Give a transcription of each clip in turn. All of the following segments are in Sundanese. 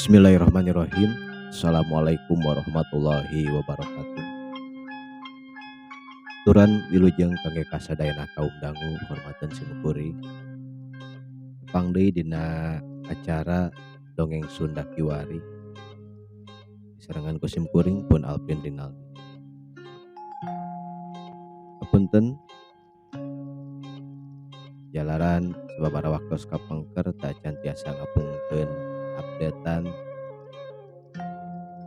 Bismillahirrahmanirrahim. Assalamualaikum warahmatullahi wabarakatuh. Turan wilujeng kangge kasadayana kaum dangu hormatan simkuring. Pangdeui dina acara dongeng Sunda Kiwari. Disarengan ku simkuring pun Alvin Rinaldi. Apunten jalaran sababaraha waktos kapengker tak can tiasa ngapungkeun updatean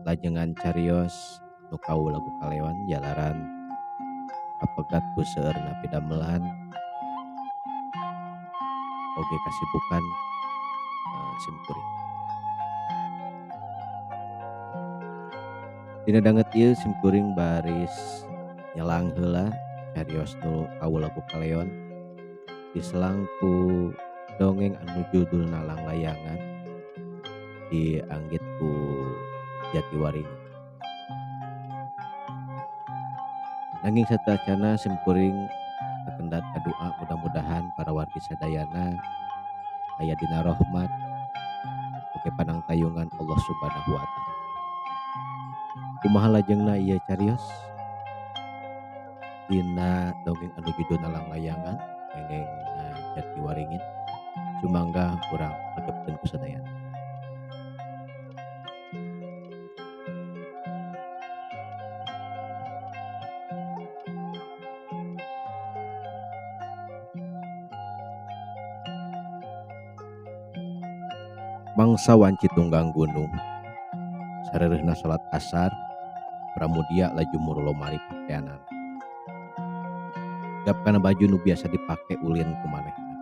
lajengan carios nu kaula ku kalewan jalaran apegat ku seueurna pidamelan oge kasibukan simkuring. Dina danget ieu simkuring baris nyelang heula carios nu kaula ku kalewan diselang ku dongeng anu judulna Langlayangan dianggit ku Jatiwaringin. Nanging sateuacanna simkuring kekendat kadua mudah-mudahan para wargi sadayana aya dina rahmat oge panangtayungan Allah Subhanahu wa taala. Kumaha lajengna ieu carios dina dongeng anu judulna Langlayangan dongeng Jatiwaringin. Sumangga urang regepkeun ku sadayana. Mangsa wanci tunggang gunung sareureuhna salat asar pramudia laju muru lomari pakeanan gap kana baju nu biasa dipake ulin kumanehna.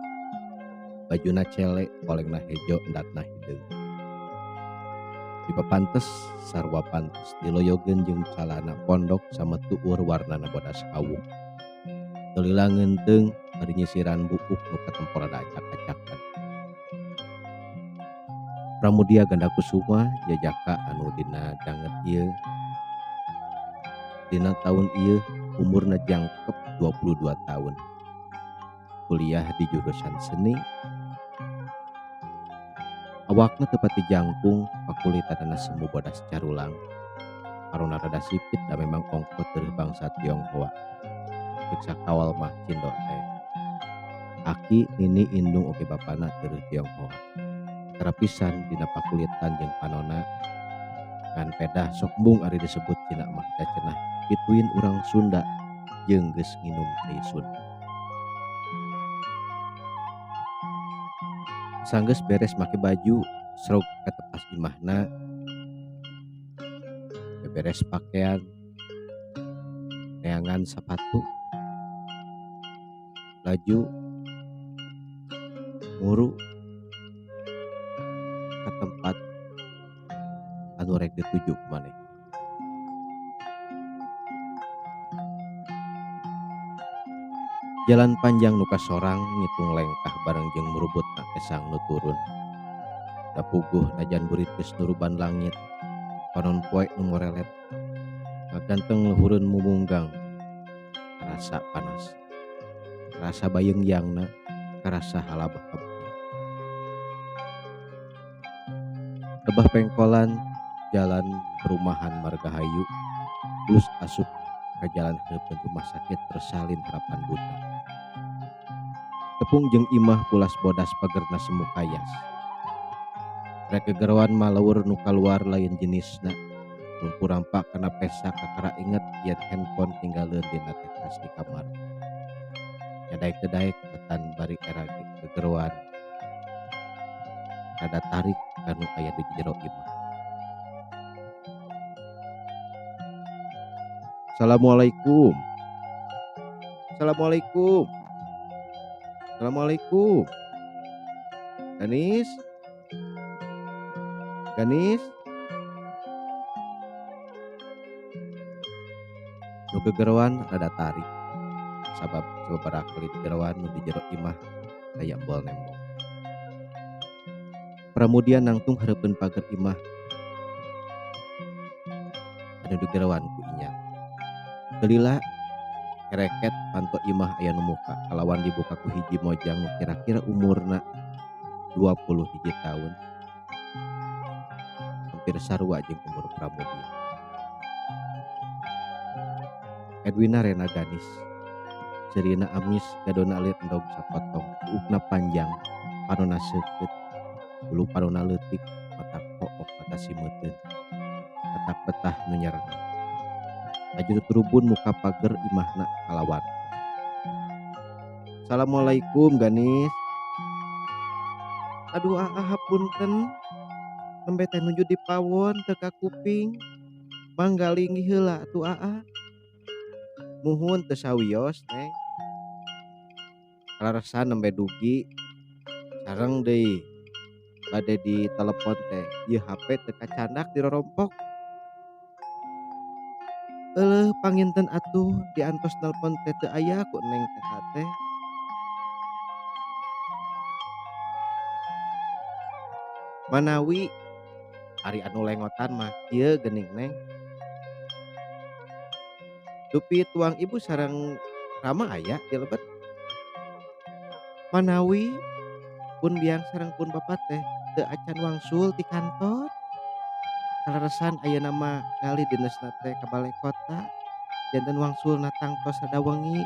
Bajuna cele kolengna hejo endatna hideung dipapantes sarua pantes diloyogeun jeung calana pondok sametuur warnana bodas awu dolila ngeunteung bari nyisiran buuk nu katempo rada acak-acakan. Pramudia Ganda Kusuma jajaka anu dina danget ieu dina taun ieu umurna jangkep 22 tahun. Kuliah di jurusan seni. Awakna tepati jangkung pakulitana semu bodas carulang. Karona rada sipit da memang ongkot dari bangsa Tionghoa. Piksa kawal mah cindo teh. Aki nini indung oge bapana dari Tionghoa. Terapisan dina pakulitan jeung panona ngan pedah sok embung ari disebut cina mah da cenah pituin urang Sunda jeung geus nginum teh Sunda. Sanggeus beres make baju srog katepas imahna beberes pakaian neangan sapatu laju muru ka tempat anu rek dituju maneh. Jalan panjang nu kasorang ngitung lengkah bareng jeung murubutna kesang nu turun. Da puguh najan burit geus nuruban langit. Panon poe nu morelet. Ngaganteng luhureun mumunggang. Karasa panas. Karasa bayeungyangna, karasa halabah kabeh. Tebah pengkolan jalan perumahan Margahayu terus asup ke jalan heupeun rumah sakit Tersalin Harapan Buta. Tepung jeung imah pulas bodas pagerna semu kayas. Rek gegerowan maleur nu kaluar lain jenisna. Mun kurampa kana pesa kakara inget yen handphone tinggaleun dina tekas di kamar. Nyadaek-daek petan bari era gegerowan. Rada tarik kanu aya di jero imah. Assalamualaikum. Assalamualaikum. Assalamualaikum. Ganis. Ganis. Nu gegerowan rada tarik. Sabab sababaraha kali gegerowan nu di jero imah aya embol nembol. Pramudia nangtung hareupeun pager imah anu digerowan ku inya. Gelila kereket panto imah aya nu muka kalawan dibuka ku hiji mojang nu kira-kira umurna 21 tahun. hampir sarua jeung umur Pramudia. Edwina Rena Ganis, ceurina amis, gadona alit endog sapotong, uukna panjang, panonna seukeut, bulu panonna leutik, matak kook mata simeuteun, matak betah nu nyereng. Aju tuturubun muka pager imahna kalawan. Assalamualaikum Ganis. Aduh hapunten, nembe teh nuju di pawon teu ka kuping. Manggaling heula atuh Muhun teu sawios Neng. Kalaresan nembe dugi sareng deui bade di telepon teh ieu HP teu kacandak di rorompok. Panginten atuh diantos telepon teh teu aya ku Neng teh. Manawi ari anu lengotan mah ieu geuning Neng. Dupi tuang ibu sareng Rama aya di lebet. Manawi pun biang sareng pun bapak teh teu acan wangsul di kantor. Kalaresan ayeuna mah ngali dinesna teh ka balai kota. Janten wangsulna tangtos sada wengi.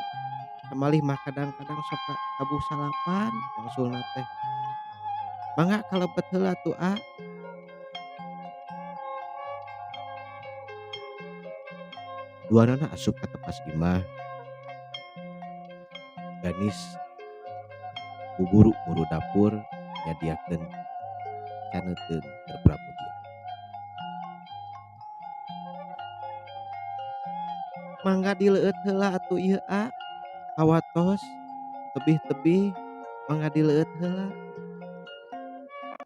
Kamalih mah kadang-kadang sok abuh salapan wangsulna teh. Mangga kalebet heula tuh Duanana asup ka tepas imah. Ganis buburu muru dapur nyadiakeun caneuteun keur Pramudia. Mangga dileueut heula atuh ieu awatos tebih-tebih mangga dileueut heula.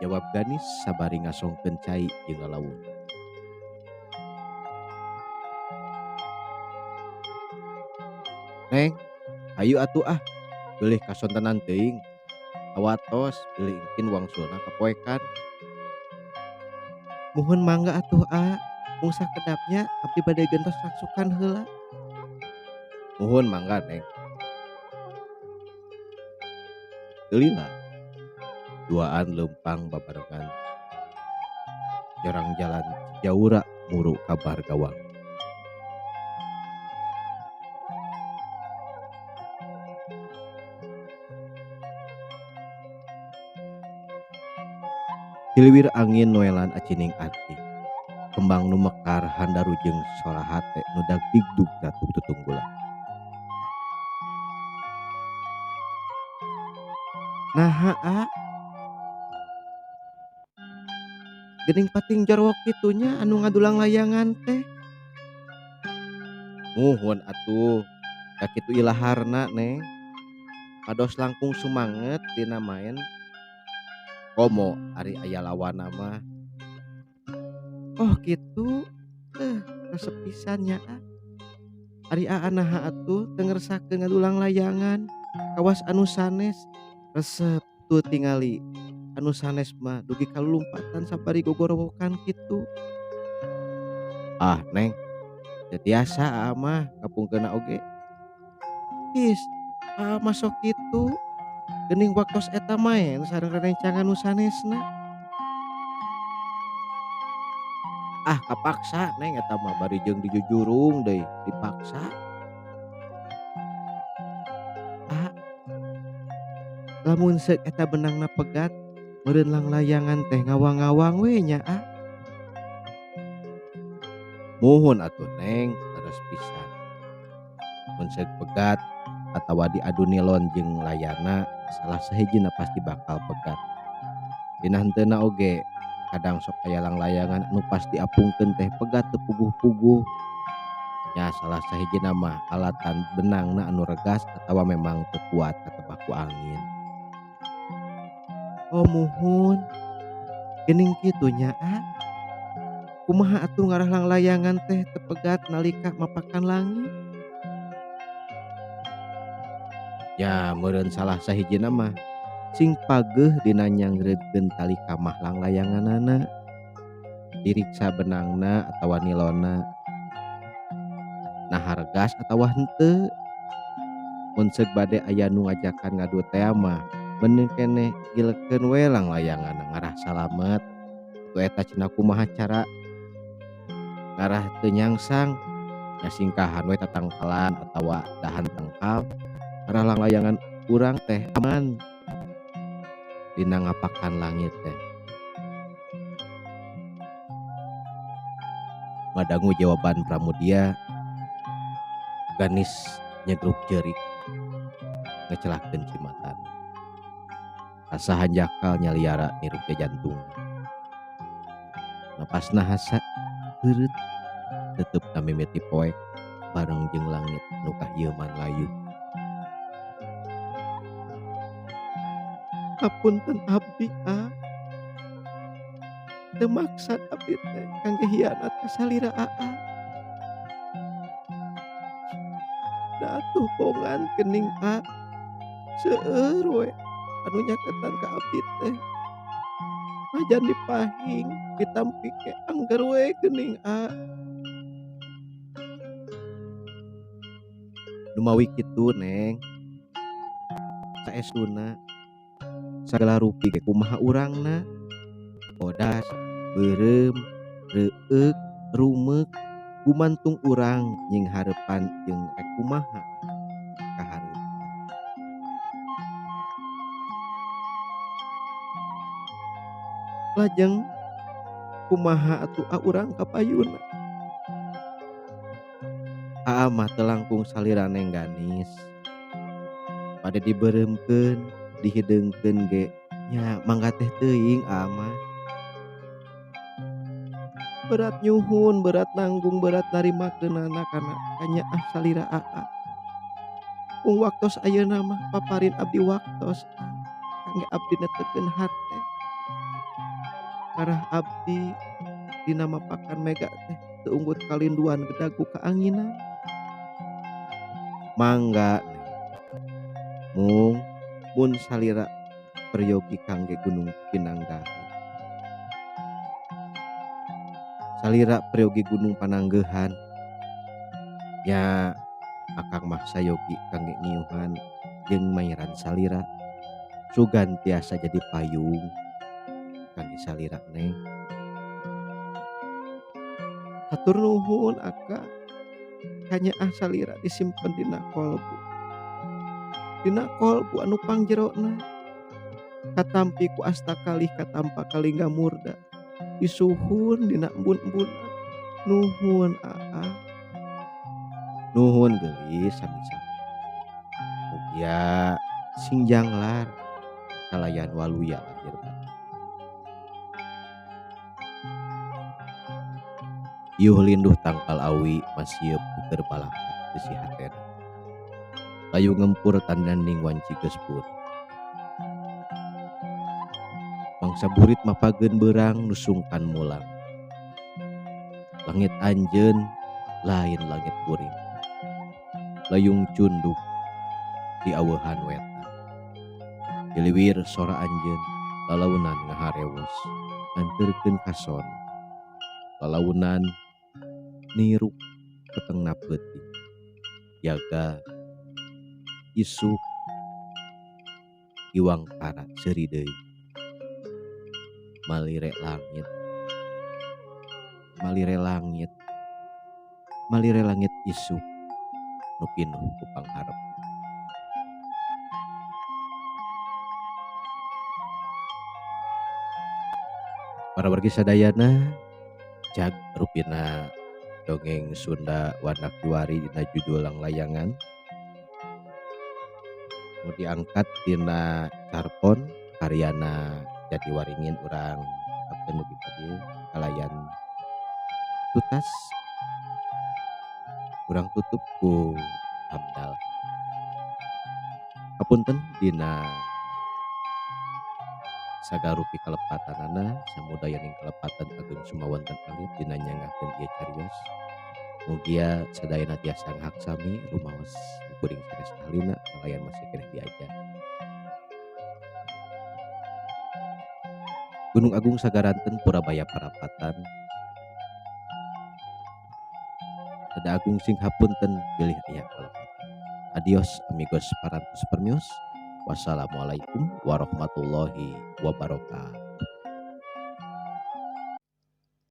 Jawab Ganis sabari ngasongkeun cai jeung lalawun. Neng, hayu atuh beulih kasontenan teuing. Awatos beulih engkin wangsulna kapoekan. Muhun mangga atuh mung sakedapnya abdi bade gentos rangsukan heula. Muhun mangga Neng. Geulina duaan leumpang babarengan jorang jalan Cijaura muru ka Bargawang. Hiliwir angin noelan acining ati. Kembang nu mekar handaru jeung sora hate nu dagdigdug jatuh tutunggulan. Naha geuning pating jorwok kitunya anu ngadulang layangan teh. Muhun atuh da kitu ilaharna Neng. Pados langkung sumanget dina maen komo ari aya lawanna mah. Oh kitu resep pisan nya Ari naha atuh teu ngressakeun ngadulang layangan. Kawas anu sanes resep tuh tingali anu sanes mah dugi kalulumpatan sabari gogorowokan kitu. Neng teu tiasa mah ngapungkeunna oge. Is mah sok kitu. Geuning waktos eta maen sareng rerencangan nu sanesna. Kapaksa Neng eta mah bari jeung dijujurung deui dipaksa. Lamun seuk eta benangna pegat meureun lang layangan teh ngawang-ngawang we nya Muhun atuh Neng leres pisan. Mun seuk pegat atawa diadu nilon jeung layana salah sahijina pasti bakal pegat. Dina henteuna oge kadang sok aya lang layangan anu pas diapungkeun teh pegat teu puguh-puguh. Nya salah sahijina mah alatan benangna anu regas atawa memang teu kuat katebak ku angin. Oh muhun geuning kitu nya kumaha atuh ngarahlang layangan teh teu pegat nalika mapakan langit. Ya meureun salah sahijina mah sing pageuh dina nyangreudkeun tali kamahlang layanganana, diriksa benangna atawa nilonna nahar gas atawa henteu. Mun seuk bade aya nu ngajakan ngadu teh mah mending keneh gilekeun we lang layanganna ngarah salamet. ku eta cenah kumaha cara ngarah teu nyangsang nya singkahan we tatangkalan atawa dahan tangkal ngarah layangan urang teh aman dina ngapakan langit teh. Ngadangu jawaban Pramudia ganis nyegruk jeurik ngecelakeun cimatan. Asahan jakal nyaliara nirup ke jantung. Napasna hasa heureut tetep na mimiti poek bareng jeung langit nu kahieuman layu. Hapunten abdi teu maksad abdi teh kangge hianat ka salira da atuh bongan geuning seueur we anu nyaketan ka abdi teh. Najan dipahing ditampi ke angger we geuning nu mawi kitu Neng saestuna sagala rupi ge kumaha urangna bodas beureum reueuk rumeuk gumantung urang nying harepan jeung rek kumaha kahareupan. Lajeng kumaha atuh urang kapayuna. Mah teu langkung salira Neng ganis. Pada dibeureumkeun, dihideungkeun ge nya mangga teh teuing mah. Berat nyuhun, berat nanggung, berat narimakeunana kana kanyaah salira Ung waktos ayeuna mah paparin abdi waktos kangge abdi netekeun hate. Ngarah abdi dina mapakan mega teh teu unggut kalinduan gedagu kaanginan. Mangga mun salira peryogi kangge Gunung Pinanggahi. Salira peryogi Gunung Pananggehan nya akang mah sayogi kangge ngiuhan jeung mairan salira sugan tiasa jadi payung kangge salira Neng. Hatur nuhun Aka kanyaah salira disimpen dina kolbu. Dina kolbu anu pangjerona katampi ku asta kalih katampa kalingga murda disuhun dina embun-embunan. Nuhun nuhun geulis sami-sami. Mugia singjanglar kalayan waluya lahir batin. Yuh linduh tangkal awi masieub keur balakat besi hatena. Layu ngempur tandanding wanci gespur. Mangsa burit mapageun beurang nusungkan mulang. Langit anjeun lain langit kuring. Layung cunduk di aweuhan wetan. Diliwir sora anjeun lalaunan ngaharewos anteurkeun kason. Lalaunan niruk petengna peuting. Jaga isuk iwang kara seuri deui. Malire langit isuk nu pinuh ku pangharep. Para wargi sadayana jag rupina dongeng Sunda Wanak Juari dina judul Langlayangan nu diangkat dina carpon karyana Jatiwaringin urang cakakeun mugi padieu kalayan tutas urang tutup ku hamdal. Hapunten dina sagarupi kalepatanana samudayaning kalepatan ageng sumawonten alit dina nyangakeun ieu cariyos. Mugia sadayana tiasa ngahaksami rumaos kuring sanes ahlina kalayan masih keneh diajar. Gunung Agung Sagaranten Purabaya Parapatan. Sada agung sing hapunten bilih aya kalepatan. Adios amigos parantos permios. Wassalamualaikum warahmatullahi wabarakatuh.